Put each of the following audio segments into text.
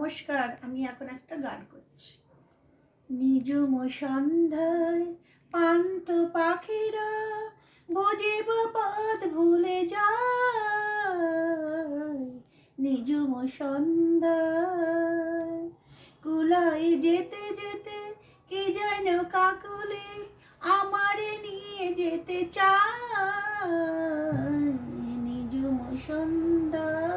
নমস্কার, আমি এখন একটা গান করছি। নিঝুম সন্ধ্যায় পান্থ পাখিরা বোঝে বা পথ ভুলে যায়। নিঝুম সন্ধ্যায় কুলাই যেতে যেতে কি যেন কাকলে আমারে নিয়ে যেতে চায়। নিঝুম সন্ধ্যায়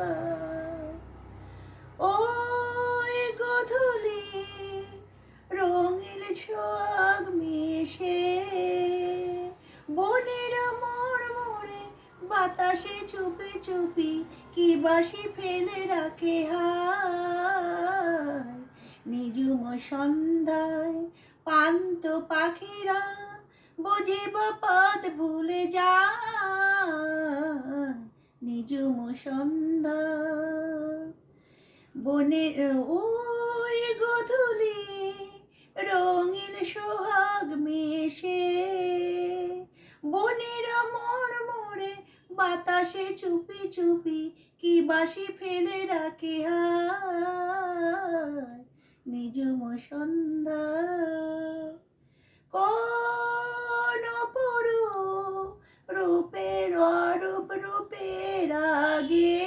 ওই গধূলি রঙিন ছোঁয়াগ মিশে বনের মোড় মোড়ে বাতাসে চুপি চুপি কি বাসি ফেলে রাখে হায়। নিঝুম সন্ধ্যায় পান্থ পাখিরা বোঝে বা পথ ভুলে যায়। নিঝুম সন্ধ্যায় বনের ওই গধূলি রঙিন সোহাগ মিশে বনের মোড় মোড়ে বাতাসে চুপি চুপি কি বাসি ফেলে রাখে হায়। নিঝুম সন্ধ্যা কোন অপরূপ রূপের অরূপ রূপের আগে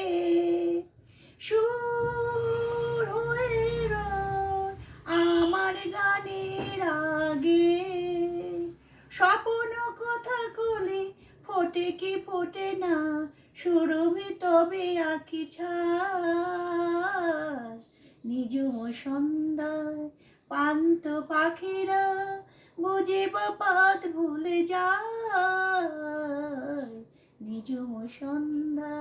সুর হয়ে রয় আমার গানের আগে। স্বপ্ন কথা কলি ফোটে কি ফোটে না সুরভি তবে আঁকি ছায়। নিঝুম সন্ধ্যায় পান্থ পাখিরা বুঝে বা পথ ভুলে যায়। নিঝুম সন্ধ্যা।